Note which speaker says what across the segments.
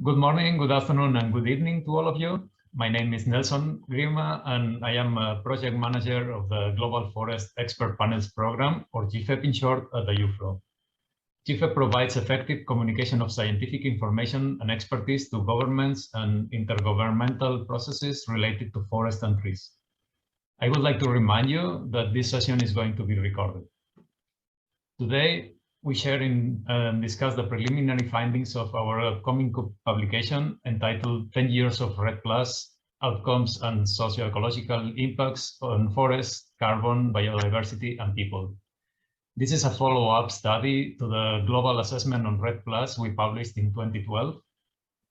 Speaker 1: Good morning, good afternoon, and good evening to all of you. My name is Nelson Grima, and I am a project manager of the Global Forest Expert Panels Program, or GFEP in short, at the IUFRO. GFEP provides effective communication of scientific information and expertise to governments and intergovernmental processes related to forest and trees. I would like to remind you that this session is going to be recorded. Today, we share and discuss the preliminary findings of our upcoming publication entitled 10 Years of REDD+ Outcomes and Socio-Ecological Impacts on Forests, Carbon, Biodiversity, and People. This is a follow-up study to the global assessment on REDD+ we published in 2012,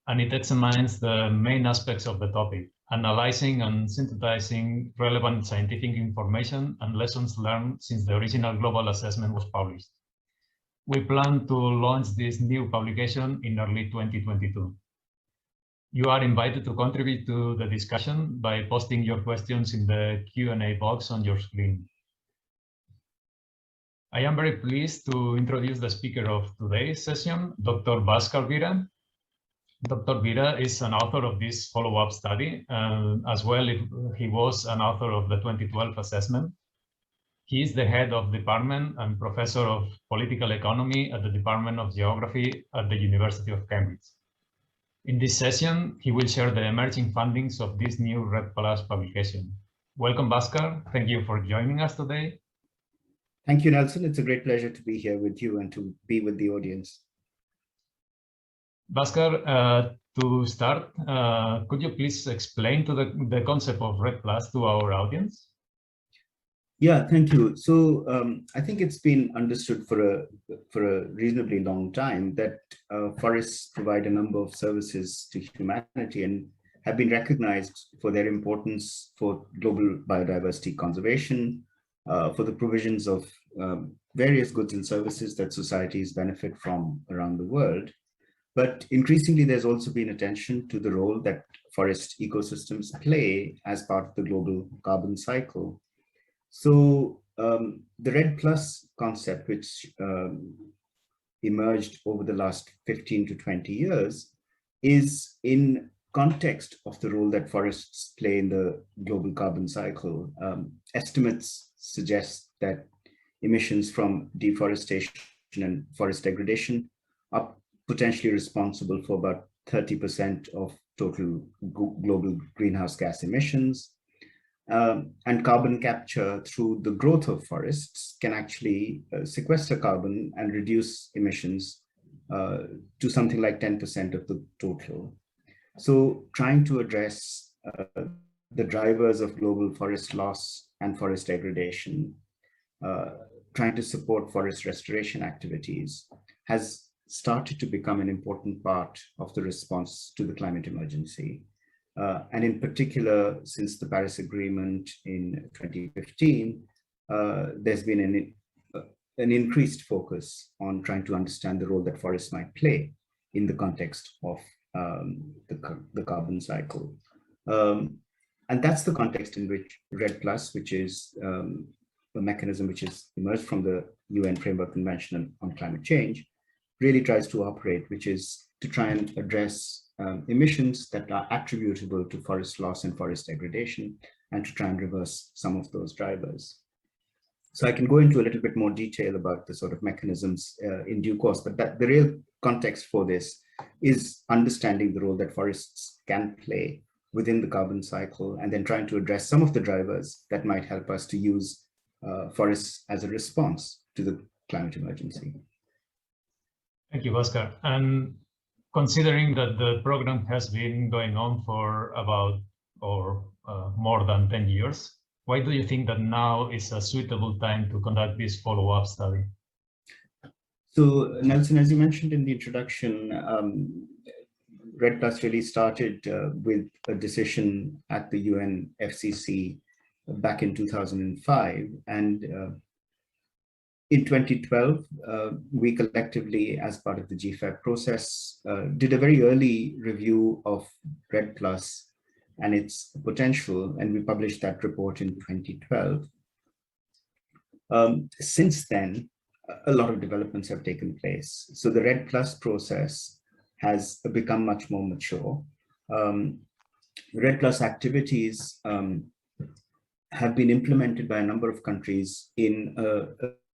Speaker 1: and it examines the main aspects of the topic, analyzing and synthesizing relevant scientific information and lessons learned since the original global assessment was published. We plan to launch this new publication in early 2022. You are invited to contribute to the discussion by posting your questions in the Q&A box on your screen. I am very pleased to introduce the speaker of today's session, Dr. Bhaskar Vira. Dr. Vira is an author of this follow-up study, as well he was an author of the 2012 assessment. He is the head of department and professor of political economy at the Department of Geography at the University of Cambridge. In this session, he will share the emerging findings of this new REDD+ publication. Welcome, Bhaskar. Thank you for joining us today.
Speaker 2: Thank you, Nelson. It's a great pleasure to be here with you and to be with the audience.
Speaker 1: Bhaskar, to start, could you please explain the concept of REDD+ to our audience?
Speaker 2: Yeah, thank you. So I think it's been understood for a reasonably long time that forests provide a number of services to humanity and have been recognized for their importance for global biodiversity conservation, for the provisions of various goods and services that societies benefit from around the world. But increasingly, there's also been attention to the role that forest ecosystems play as part of the global carbon cycle. So the REDD+ concept, which emerged over the last 15 to 20 years, is in context of the role that forests play in the global carbon cycle. Estimates suggest that emissions from deforestation and forest degradation are potentially responsible for about 30% of total global greenhouse gas emissions. And carbon capture through the growth of forests can actually sequester carbon and reduce emissions to something like 10% of the total. So trying to address the drivers of global forest loss and forest degradation, trying to support forest restoration activities has started to become an important part of the response to the climate emergency. And in particular, since the Paris Agreement in 2015, there's been an increased focus on trying to understand the role that forests might play in the context of the carbon cycle. And that's the context in which REDD+, which is a mechanism which has emerged from the UN Framework Convention on Climate Change, really tries to operate, which is to try and address emissions that are attributable to forest loss and forest degradation, and to try and reverse some of those drivers. So I can go into a little bit more detail about the sort of mechanisms in due course, but the real context for this is understanding the role that forests can play within the carbon cycle, and then trying to address some of the drivers that might help us to use forests as a response to the climate emergency.
Speaker 1: Thank you, Bhaskar. And considering that the program has been going on for about more than 10 years, why do you think that now is a suitable time to conduct this follow-up study?
Speaker 2: So, Nelson, as you mentioned in the introduction, REDD+ really started with a decision at the UNFCCC back in 2005. And in 2012, we collectively, as part of the GFEP process, did a very early review of REDD+ and its potential, and we published that report in 2012. Since then, a lot of developments have taken place. So the REDD+ process has become much more mature. REDD+ activities have been implemented by a number of countries in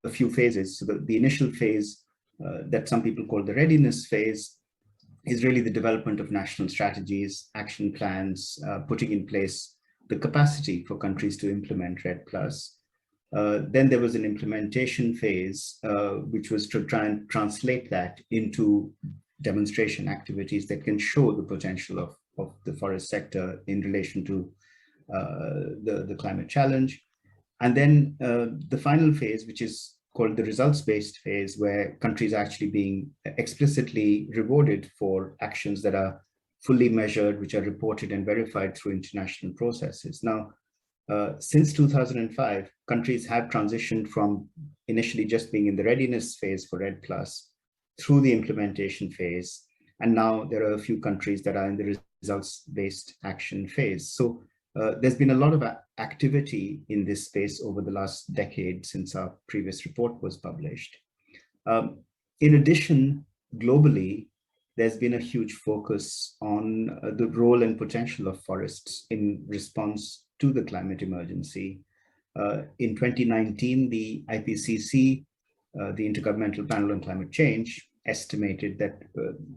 Speaker 2: a few phases. So the initial phase that some people call the readiness phase is really the development of national strategies, action plans, putting in place the capacity for countries to implement REDD+. Then there was an implementation phase, which was to try and translate that into demonstration activities that can show the potential of the forest sector in relation to the climate challenge. And then the final phase, which is called the results-based phase, where countries are actually being explicitly rewarded for actions that are fully measured, which are reported and verified through international processes. Now, since 2005, countries have transitioned from initially just being in the readiness phase for REDD+ through the implementation phase. And now there are a few countries that are in the results-based action phase. So there's been a lot of activity in this space over the last decade since our previous report was published. In addition, globally, there's been a huge focus on the role and potential of forests in response to the climate emergency. In 2019, the IPCC, the Intergovernmental Panel on Climate Change, estimated that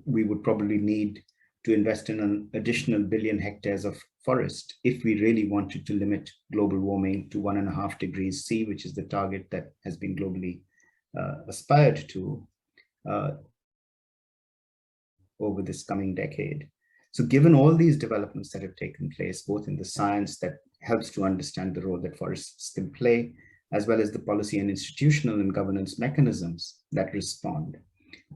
Speaker 2: we would probably need to invest in an additional 1 billion hectares of forest if we really wanted to limit global warming to 1.5 degrees C, which is the target that has been globally aspired to over this coming decade. So given all these developments that have taken place, both in the science that helps to understand the role that forests can play, as well as the policy and institutional and governance mechanisms that respond,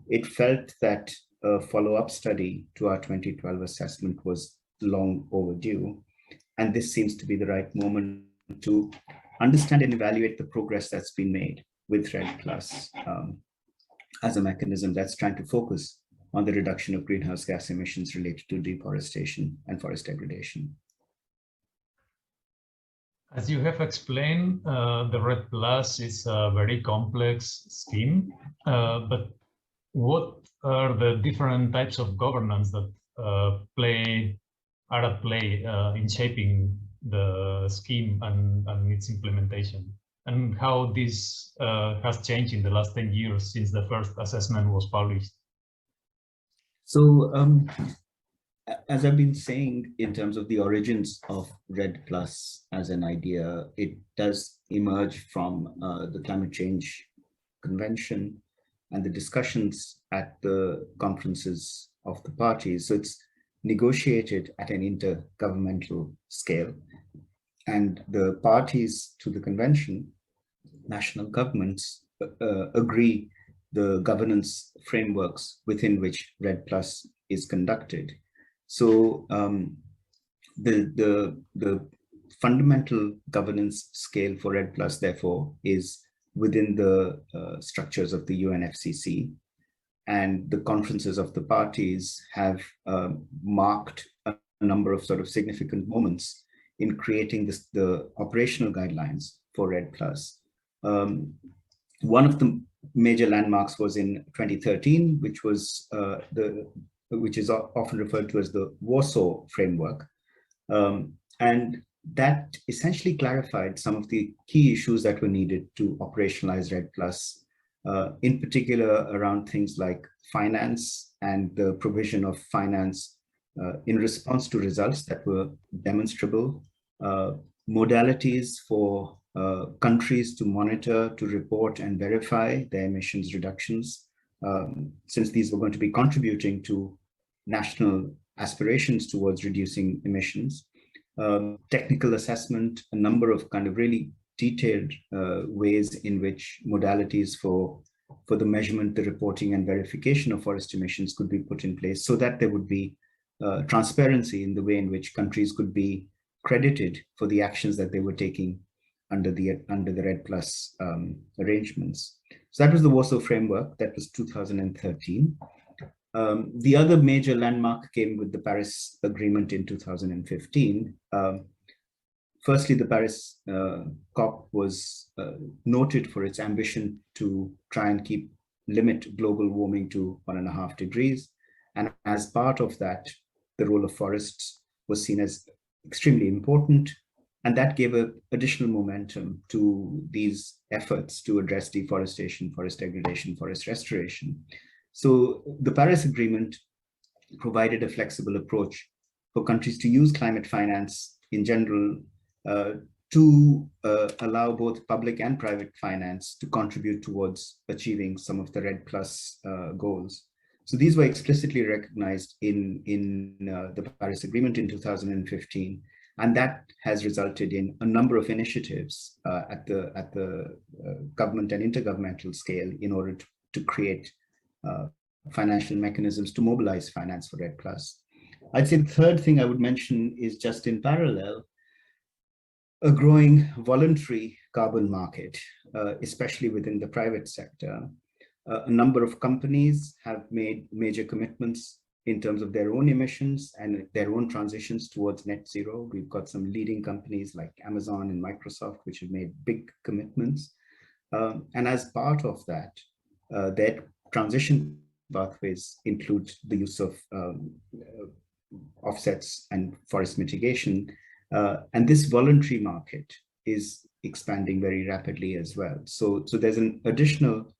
Speaker 2: it felt that a follow-up study to our 2012 assessment was long overdue. And this seems to be the right moment to understand and evaluate the progress that's been made with REDD+ as a mechanism that's trying to focus on the reduction of greenhouse gas emissions related to deforestation and forest degradation.
Speaker 1: As you have explained, the REDD+ is a very complex scheme, but what are the different types of governance that are at play in shaping the scheme and its implementation, and how this has changed in the last 10 years since the first assessment was published?
Speaker 2: So as I've been saying, in terms of the origins of REDD+ as an idea, it does emerge from the Climate Change Convention and the discussions at the conferences of the parties. So it's negotiated at an intergovernmental scale, and the parties to the convention, national governments, agree the governance frameworks within which REDD+ is conducted. So the fundamental governance scale for REDD+, therefore, is within the structures of the UNFCCC, and the conferences of the parties have marked a number of sort of significant moments in creating the operational guidelines for REDD+. One of the major landmarks was in 2013, which was which is often referred to as the Warsaw Framework, and that essentially clarified some of the key issues that were needed to operationalize REDD+, in particular around things like finance and the provision of finance in response to results that were demonstrable, modalities for countries to monitor, to report and verify their emissions reductions, since these were going to be contributing to national aspirations towards reducing emissions. Technical assessment, a number of kind of really detailed ways in which modalities for the measurement, the reporting and verification of forest emissions could be put in place, so that there would be transparency in the way in which countries could be credited for the actions that they were taking under the REDD+ arrangements. So that was the Warsaw Framework. That was 2013. The other major landmark came with the Paris Agreement in 2015. Firstly, the Paris COP was noted for its ambition to try and limit global warming to 1.5 degrees. And as part of that, the role of forests was seen as extremely important. And that gave additional momentum to these efforts to address deforestation, forest degradation, forest restoration. So the Paris Agreement provided a flexible approach for countries to use climate finance in general to allow both public and private finance to contribute towards achieving some of the REDD+ goals. So these were explicitly recognized in the Paris Agreement in 2015, and that has resulted in a number of initiatives at the government and intergovernmental scale in order to create financial mechanisms to mobilize finance for REDD+. I'd say the third thing I would mention is, just in parallel, a growing voluntary carbon market, especially within the private sector. A number of companies have made major commitments in terms of their own emissions and their own transitions towards net zero. We've got some leading companies like Amazon and Microsoft, which have made big commitments. And as part of that, their transition pathways include the use of offsets and forest mitigation. And this voluntary market is expanding very rapidly as well. So there's an additional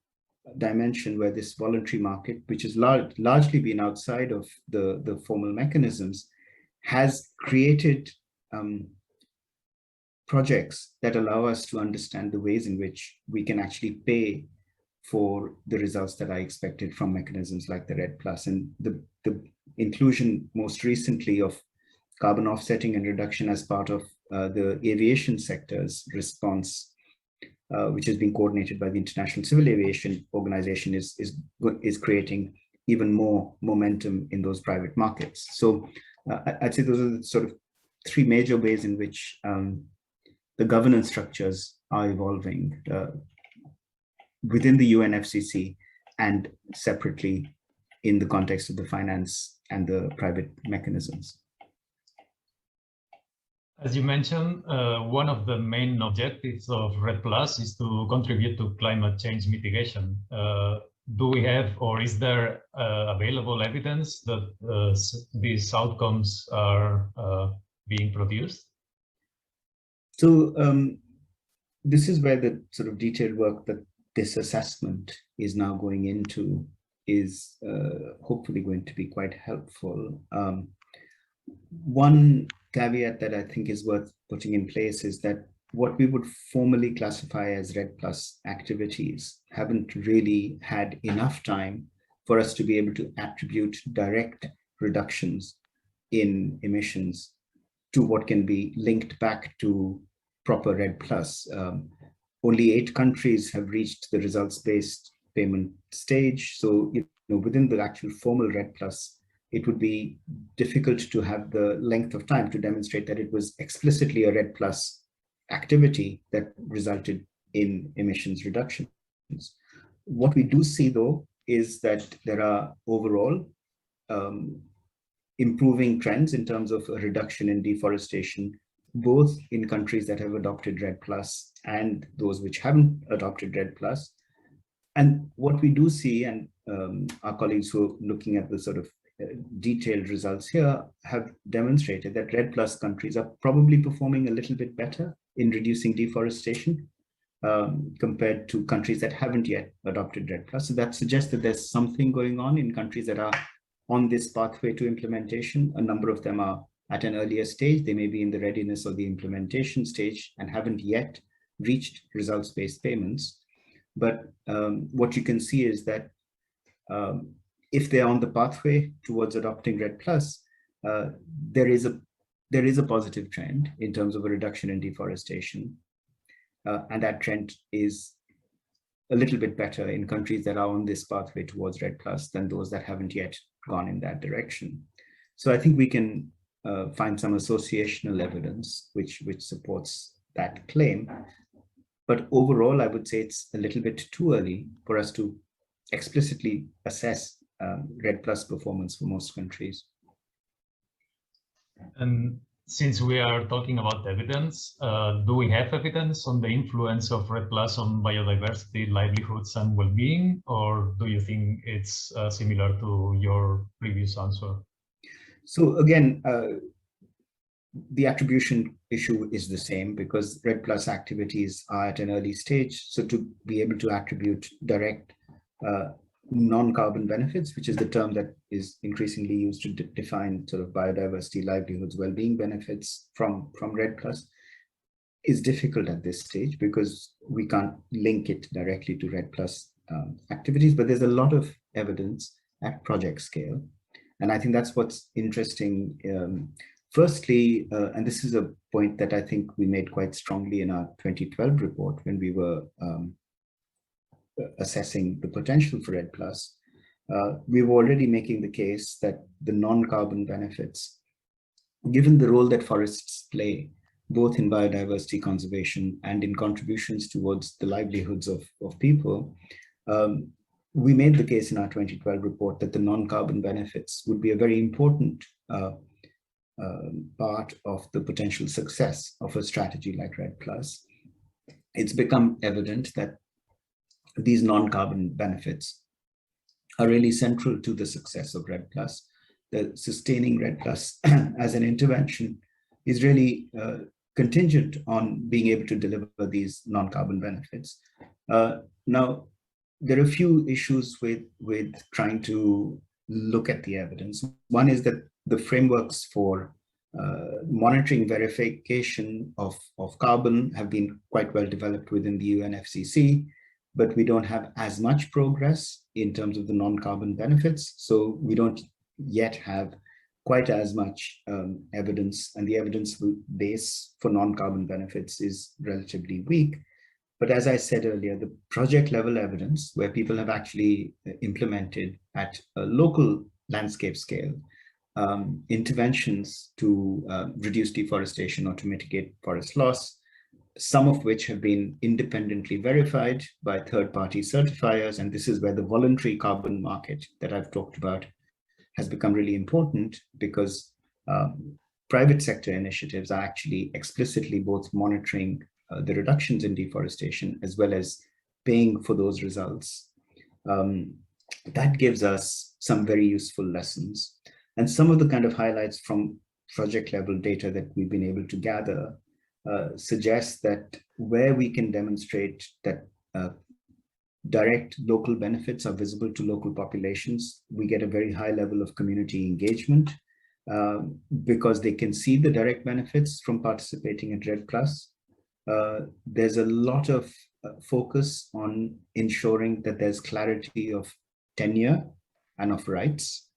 Speaker 2: dimension where this voluntary market, which has largely been outside of the formal mechanisms, has created projects that allow us to understand the ways in which we can actually pay for the results that are expected from mechanisms like the REDD+. And the inclusion most recently of carbon offsetting and reduction as part of the aviation sector's response, which has been coordinated by the International Civil Aviation Organization, is creating even more momentum in those private markets. So I'd say those are the sort of three major ways in which the governance structures are evolving within the UNFCCC and separately in the context of the finance and the private mechanisms.
Speaker 1: As you mentioned, one of the main objectives of REDD+ is to contribute to climate change mitigation. Do we have, or is there available evidence that these outcomes are being produced?
Speaker 2: So this is where the sort of detailed work that this assessment is now going into is hopefully going to be quite helpful. One caveat that I think is worth putting in place is that what we would formally classify as REDD+ activities haven't really had enough time for us to be able to attribute direct reductions in emissions to what can be linked back to proper REDD+. Only 8 countries have reached the results-based payment stage. So within the actual formal REDD+, it would be difficult to have the length of time to demonstrate that it was explicitly a REDD+ activity that resulted in emissions reductions. What we do see, though, is that there are overall improving trends in terms of a reduction in deforestation, both in countries that have adopted REDD+ and those which haven't adopted REDD+. And what we do see, and our colleagues who are looking at the sort of detailed results here have demonstrated that REDD+ countries are probably performing a little bit better in reducing deforestation compared to countries that haven't yet adopted REDD+. So that suggests that there's something going on in countries that are on this pathway to implementation. A number of them are at an earlier stage. They may be in the readiness or the implementation stage and haven't yet reached results-based payments. But what you can see is that if they're on the pathway towards adopting REDD+, there is a positive trend in terms of a reduction in deforestation. And that trend is a little bit better in countries that are on this pathway towards REDD+ than those that haven't yet gone in that direction. So I think we can find some associational evidence which supports that claim. But overall, I would say it's a little bit too early for us to explicitly assess REDD+ performance for most countries.
Speaker 1: And since we are talking about evidence, do we have evidence on the influence of REDD+ on biodiversity, livelihoods, and well-being, or do you think it's similar to your previous answer?
Speaker 2: So again, the attribution issue is the same because REDD+ activities are at an early stage. So to be able to attribute direct non-carbon benefits, which is the term that is increasingly used to define sort of biodiversity, livelihoods, well-being benefits from REDD+, is difficult at this stage because we can't link it directly to REDD+ activities, but there's a lot of evidence at project scale. And I think that's what's interesting. Firstly, and this is a point that I think we made quite strongly in our 2012 report when we were assessing the potential for REDD+, we were already making the case that the non-carbon benefits, given the role that forests play, both in biodiversity conservation and in contributions towards the livelihoods of people, we made the case in our 2012 report that the non-carbon benefits would be a very important part of the potential success of a strategy like REDD+. It's become evident that these non-carbon benefits are really central to the success of REDD+. The sustaining REDD+ as an intervention is really contingent on being able to deliver these non-carbon benefits. Now, there are a few issues with trying to look at the evidence. One is that the frameworks for monitoring verification of carbon have been quite well developed within the UNFCCC, but we don't have as much progress in terms of the non-carbon benefits. So we don't yet have quite as much evidence, and the evidence base for non-carbon benefits is relatively weak. But as I said earlier, the project level evidence where people have actually implemented at a local landscape scale interventions to reduce deforestation or to mitigate forest loss, some of which have been independently verified by third-party certifiers. And this is where the voluntary carbon market that I've talked about has become really important, because private sector initiatives are actually explicitly both monitoring the reductions in deforestation as well as paying for those results. That gives us some very useful lessons. And some of the kind of highlights from project level data that we've been able to gather suggests that where we can demonstrate that direct local benefits are visible to local populations, we get a very high level of community engagement because they can see the direct benefits from participating in REDD+. There's a lot of focus on ensuring that there's clarity of tenure and of rights.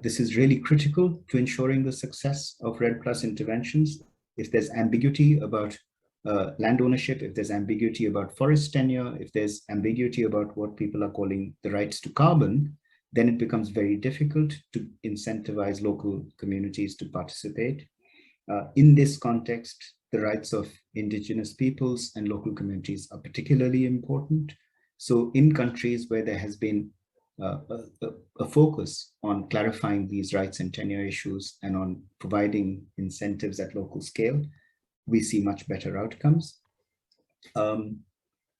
Speaker 2: This is really critical to ensuring the success of REDD+ interventions. If there's ambiguity about land ownership, if there's ambiguity about forest tenure, if there's ambiguity about what people are calling the rights to carbon, then it becomes very difficult to incentivize local communities to participate. In this context, the rights of indigenous peoples and local communities are particularly important. So in countries where there has been a focus on clarifying these rights and tenure issues and on providing incentives at local scale, we see much better outcomes.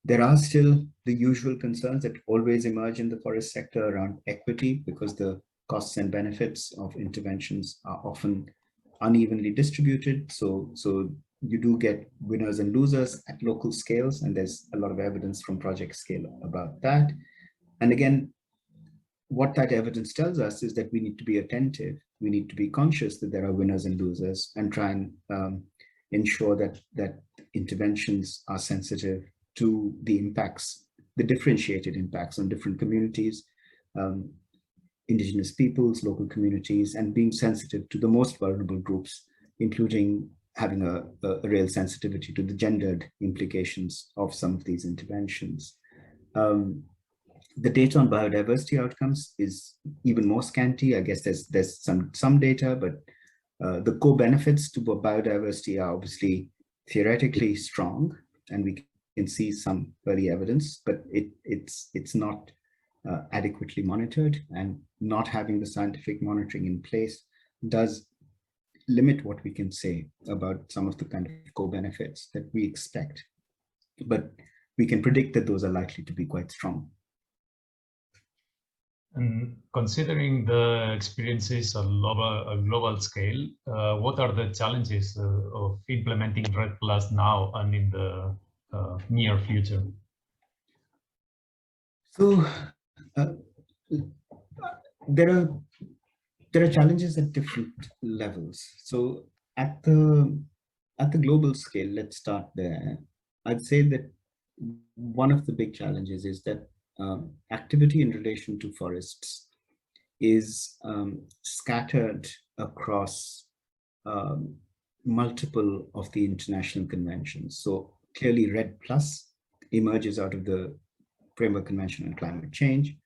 Speaker 2: There are still the usual concerns that always emerge in the forest sector around equity, because the costs and benefits of interventions are often unevenly distributed. So you do get winners and losers at local scales, and there's a lot of evidence from project scale about that. And again, what that evidence tells us is that we need to be attentive. We need to be conscious that there are winners and losers, and try and ensure that interventions are sensitive to the impacts, the differentiated impacts on different communities, indigenous peoples, local communities, and being sensitive to the most vulnerable groups, including having a real sensitivity to the gendered implications of some of these interventions. The data on biodiversity outcomes is even more scanty. I guess there's some data, but the co-benefits to biodiversity are obviously theoretically strong, and we can see some early evidence, but it's not adequately monitored, and not having the scientific monitoring in place does limit what we can say about some of the kind of co-benefits that we expect, but we can predict that those are likely to be quite strong.
Speaker 1: And considering the experiences on a global scale, what are the challenges of implementing REDD+ now and in the near future?
Speaker 2: So there are challenges at different levels. So at the global scale, let's start there. I'd say that one of the big challenges is that activity in relation to forests is scattered across multiple of the international conventions. So clearly REDD+ emerges out of the Framework Convention on Climate Change,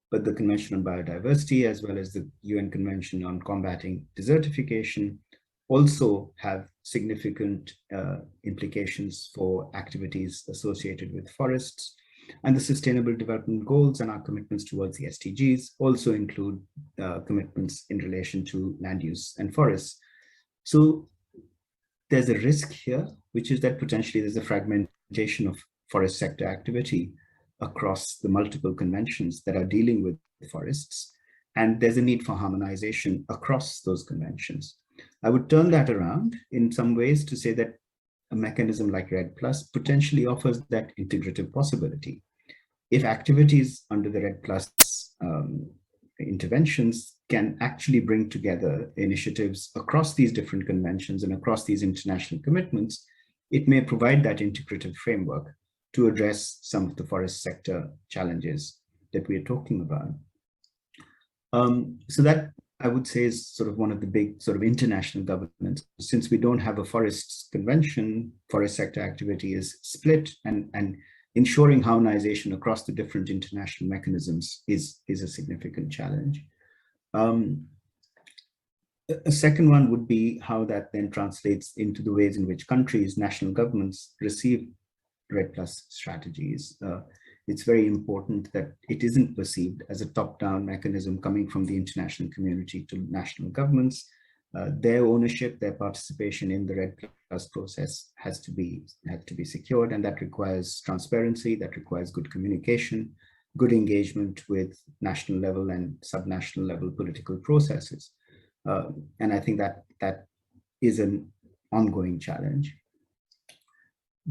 Speaker 2: but the Convention on Biodiversity, as well as the UN Convention on Combating Desertification, also have significant implications for activities associated with forests. And the Sustainable Development Goals and our commitments towards the SDGs also include commitments in relation to land use and forests. So there's a risk here, which is that potentially there's a fragmentation of forest sector activity across the multiple conventions that are dealing with forests. And there's a need for harmonization across those conventions. I would turn that around in some ways to say that a mechanism like REDD+ potentially offers that integrative possibility. If activities under the REDD+ interventions can actually bring together initiatives across these different conventions and across these international commitments, it may provide that integrative framework to address some of the forest sector challenges that we are talking about. So that, I would say, is sort of one of the big sort of international governance. Since we don't have a forests convention, forest sector activity is split, and ensuring harmonization across the different international mechanisms is a significant challenge. A second one would be how that then translates into the ways in which countries, national governments receive REDD+ strategies. It's very important that it isn't perceived as a top-down mechanism coming from the international community to national governments. Their ownership, their participation in the REDD+ process has to be secured, and that requires transparency, that requires good communication, good engagement with national level and subnational level political processes. And I think that is an ongoing challenge.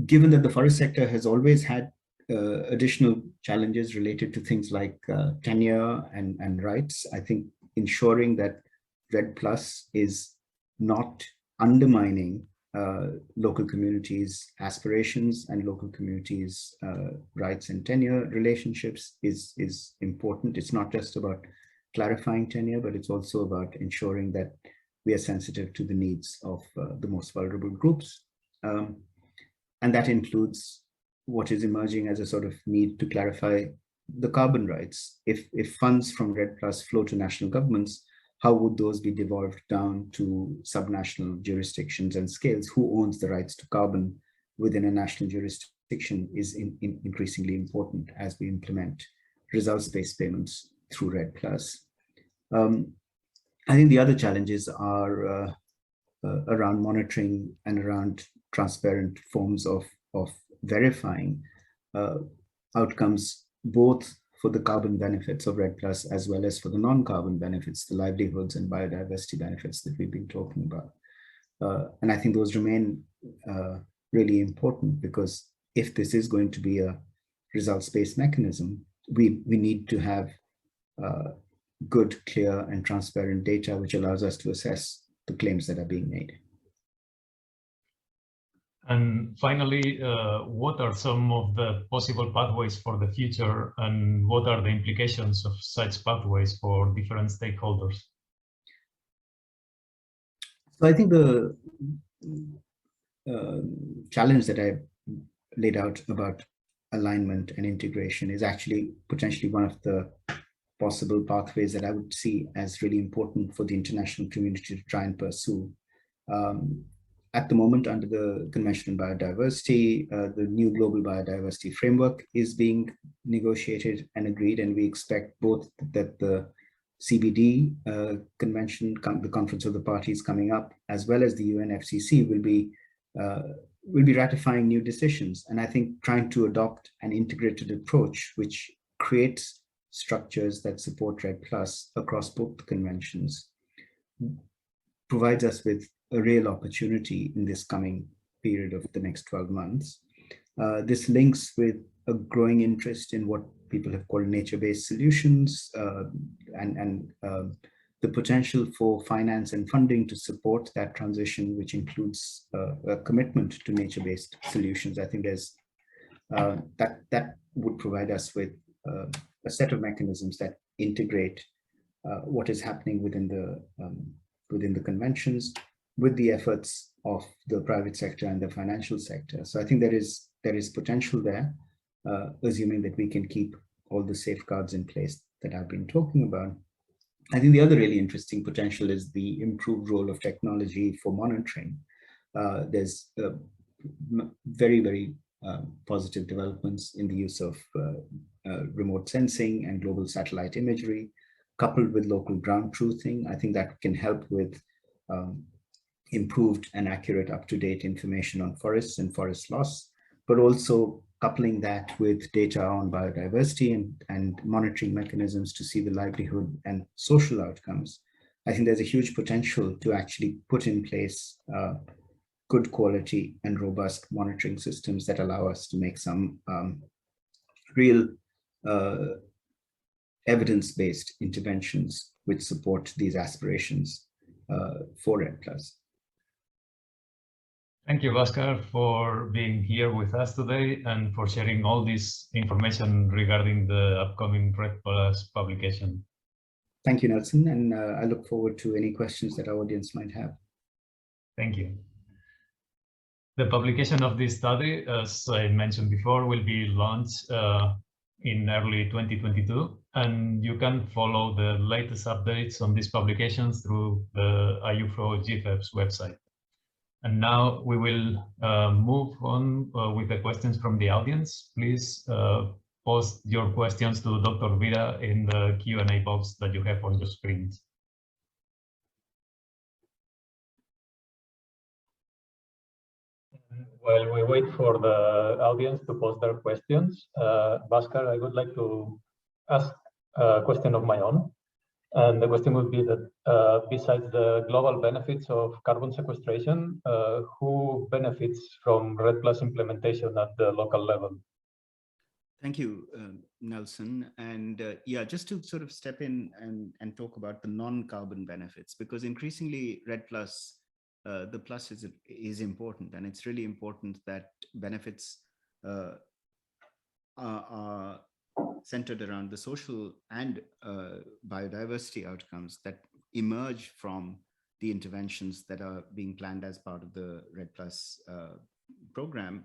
Speaker 2: Given that the forest sector has always had additional challenges related to things like tenure and rights, I think ensuring that REDD+ is not undermining local communities' aspirations and local communities' rights and tenure relationships is important. It's not just about clarifying tenure, but it's also about ensuring that we are sensitive to the needs of the most vulnerable groups. And that includes what is emerging as a sort of need to clarify the carbon rights. If funds from REDD+ flow to national governments, how would those be devolved down to subnational jurisdictions and scales? Who owns the rights to carbon within a national jurisdiction is increasingly important as we implement results-based payments through REDD+. I think the other challenges are around monitoring and around transparent forms of verifying outcomes, both for the carbon benefits of REDD+ as well as for the non-carbon benefits, the livelihoods and biodiversity benefits that we've been talking about. And I think those remain really important, because if this is going to be a results-based mechanism, we need to have good, clear and transparent data which allows us to assess the claims that are being made.
Speaker 1: And finally, what are some of the possible pathways for the future, and what are the implications of such pathways for different stakeholders?
Speaker 2: So I think the challenge that I laid out about alignment and integration is actually potentially one of the possible pathways that I would see as really important for the international community to try and pursue. At the moment, under the Convention on Biodiversity, the new Global Biodiversity Framework is being negotiated and agreed, and we expect both that the CBD convention, the Conference of the Parties coming up, as well as the UNFCCC will be ratifying new decisions. And I think trying to adopt an integrated approach, which creates structures that support REDD+ across both conventions, provides us with a real opportunity in this coming period of the next 12 months. This links with a growing interest in what people have called nature-based solutions, and the potential for finance and funding to support that transition, which includes a commitment to nature-based solutions. I think there's that would provide us with a set of mechanisms that integrate what is happening within the conventions with the efforts of the private sector and the financial sector. So I think there is potential there, assuming that we can keep all the safeguards in place that I've been talking about. I think the other really interesting potential is the improved role of technology for monitoring. There's very, very positive developments in the use of remote sensing and global satellite imagery, coupled with local ground truthing. I think that can help with improved and accurate up-to-date information on forests and forest loss, but also coupling that with data on biodiversity and monitoring mechanisms to see the livelihood and social outcomes. I think there's a huge potential to actually put in place good quality and robust monitoring systems that allow us to make some real evidence-based interventions which support these aspirations for REDD+.
Speaker 1: Thank you, Bhaskar, for being here with us today and for sharing all this information regarding the upcoming REDD+ publication.
Speaker 2: Thank you, Nelson, and I look forward to any questions that our audience might have.
Speaker 1: Thank you. The publication of this study, as I mentioned before, will be launched in early 2022, and you can follow the latest updates on these publications through the IUFRO-GFEP's website. And now we will move on with the questions from the audience. Please post your questions to Dr. Vida in the Q&A box that you have on your screens. While we wait for the audience to post their questions, Bhaskar, I would like to ask a question of my own. And the question would be that besides the global benefits of carbon sequestration, who benefits from REDD+ implementation at the local level?
Speaker 2: Thank you, Nelson. And yeah, just to sort of step in and talk about the non-carbon benefits, because increasingly REDD+, the plus is important, and it's really important that benefits are centered around the social and biodiversity outcomes that emerge from the interventions that are being planned as part of the REDD+ program.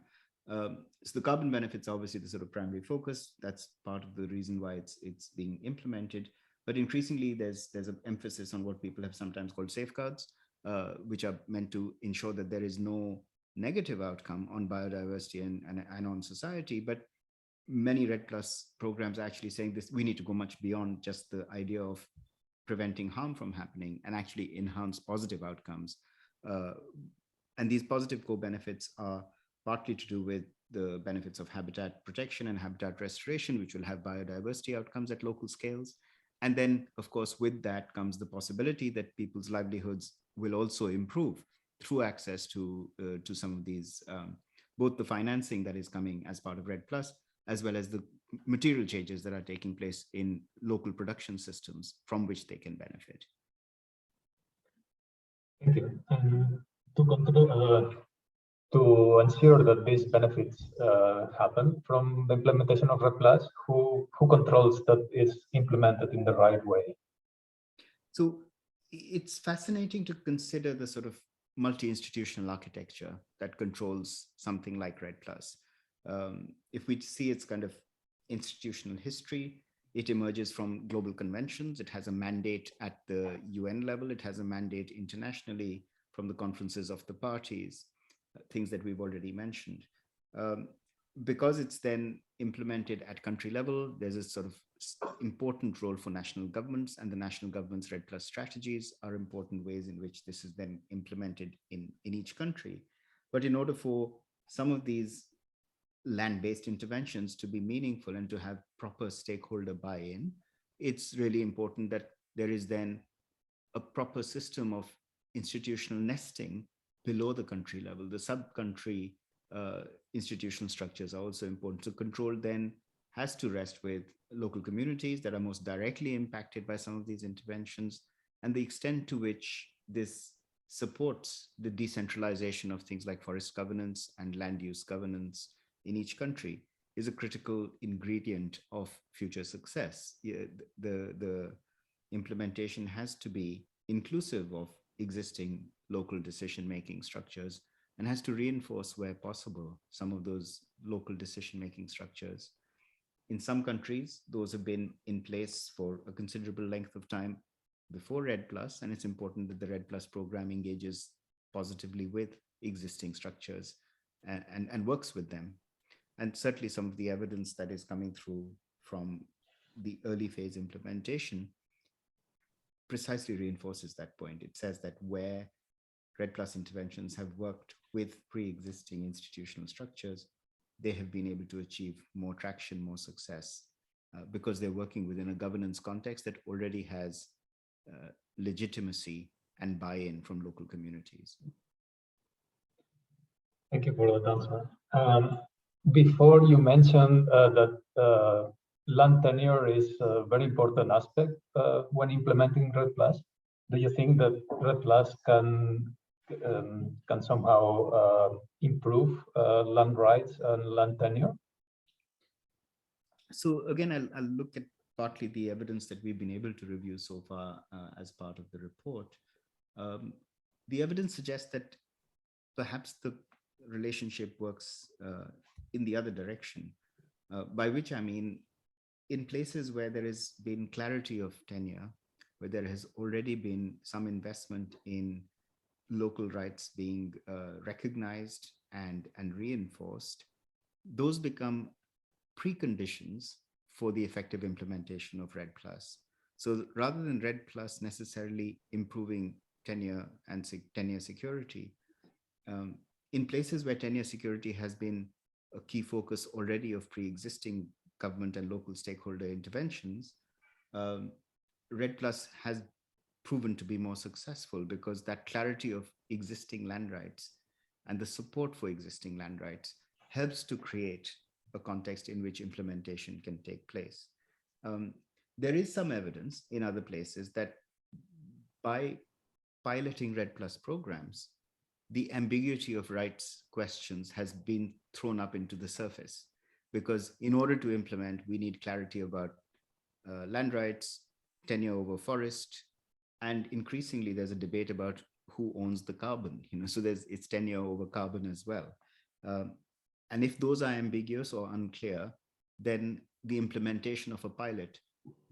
Speaker 2: So the carbon benefits are obviously the sort of primary focus. That's part of the reason why it's being implemented. But increasingly, there's an emphasis on what people have sometimes called safeguards, which are meant to ensure that there is no negative outcome on biodiversity and on society. But many REDD+ programs are actually saying this, we need to go much beyond just the idea of preventing harm from happening and actually enhance positive outcomes. And these positive co-benefits are partly to do with the benefits of habitat protection and habitat restoration, which will have biodiversity outcomes at local scales. And then, of course, with that comes the possibility that people's livelihoods will also improve through access to some of these, both the financing that is coming as part of REDD+, as well as the material changes that are taking place in local production systems from which they can benefit.
Speaker 1: Thank you. To ensure that these benefits happen from the implementation of REDD+, who controls that it's implemented in the right way?
Speaker 2: So it's fascinating to consider the sort of multi-institutional architecture that controls something like REDD+. If we see its kind of institutional history, it emerges from global conventions. It has a mandate at the UN level. It has a mandate internationally from the conferences of the parties, things that we've already mentioned. Because it's then implemented at country level. There's a sort of important role for national governments, and the national government's REDD+ strategies are important ways in which this is then implemented in each country. But in order for some of these land-based interventions to be meaningful and to have proper stakeholder buy-in, it's really important that there is then a proper system of institutional nesting below the country level. The sub-country institutional structures are also important. So control then has to rest with local communities that are most directly impacted by some of these interventions, and the extent to which this supports the decentralization of things like forest governance and land use governance in each country is a critical ingredient of future success. The implementation has to be inclusive of existing local decision-making structures and has to reinforce where possible some of those local decision-making structures. In some countries, those have been in place for a considerable length of time before REDD+, and it's important that the REDD+ program engages positively with existing structures and works with them. And certainly some of the evidence that is coming through from the early phase implementation precisely reinforces that point. It says that where REDD+ interventions have worked with pre-existing institutional structures, they have been able to achieve more traction, more success, because they're working within a governance context that already has legitimacy and buy-in from local communities.
Speaker 3: Thank you for that answer. Before you mentioned that land tenure is a very important aspect when implementing REDD+. Do you think that REDD+ can somehow improve land rights and land tenure?
Speaker 2: So again, I'll look at partly the evidence that we've been able to review so far as part of the report. The evidence suggests that perhaps the relationship works in the other direction, by which I mean in places where there has been clarity of tenure, where there has already been some investment in local rights being recognized and reinforced, those become preconditions for the effective implementation of REDD+. So rather than REDD+ necessarily improving tenure and tenure security, in places where tenure security has been a key focus already of pre-existing government and local stakeholder interventions, REDD+ has proven to be more successful because that clarity of existing land rights and the support for existing land rights helps to create a context in which implementation can take place. There is some evidence in other places that by piloting REDD+ programs, the ambiguity of rights questions has been thrown up into the surface, because in order to implement, we need clarity about land rights, tenure over forest, and increasingly there's a debate about who owns the carbon, so it's tenure over carbon as well. And if those are ambiguous or unclear, then the implementation of a pilot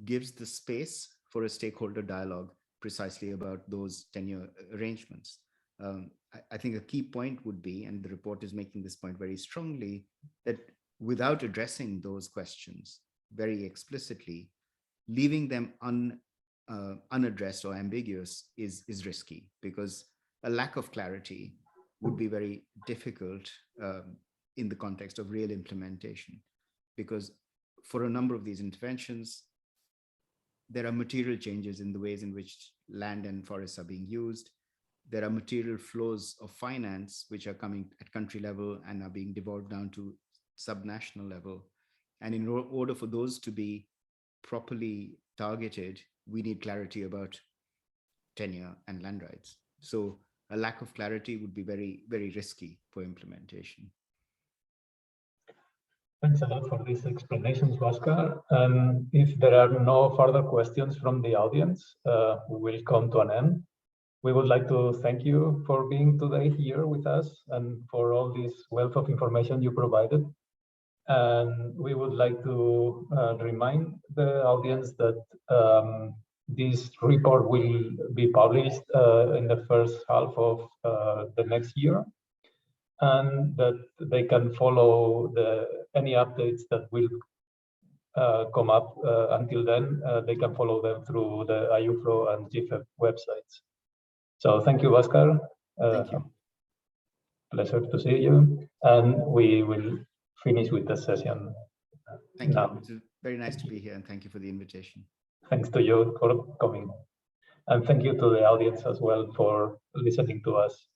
Speaker 2: gives the space for a stakeholder dialogue precisely about those tenure arrangements. I think a key point would be, and the report is making this point very strongly, that without addressing those questions very explicitly, leaving them unaddressed or ambiguous is risky, because a lack of clarity would be very difficult in the context of real implementation, because for a number of these interventions, there are material changes in the ways in which land and forests are being used. There are material flows of finance which are coming at country level and are being devolved down to subnational level. And in order for those to be properly targeted, we need clarity about tenure and land rights. So a lack of clarity would be very, very risky for implementation.
Speaker 3: Thanks a lot for these explanations, Bhaskar. If there are no further questions from the audience, we will come to an end. We would like to thank you for being today here with us and for all this wealth of information you provided. And we would like to remind the audience that this report will be published in the first half of the next year. and that they can follow any updates that will come up until then. They can follow them through the IUFRO and GFEP websites. So thank you, Oscar.
Speaker 2: Thank you.
Speaker 3: Pleasure to see you. And we will finish with the session.
Speaker 2: Thank
Speaker 3: now.
Speaker 2: you. It's very nice to be here, and thank you for the invitation.
Speaker 3: Thanks to you for coming. And thank you to the audience as well for listening to us.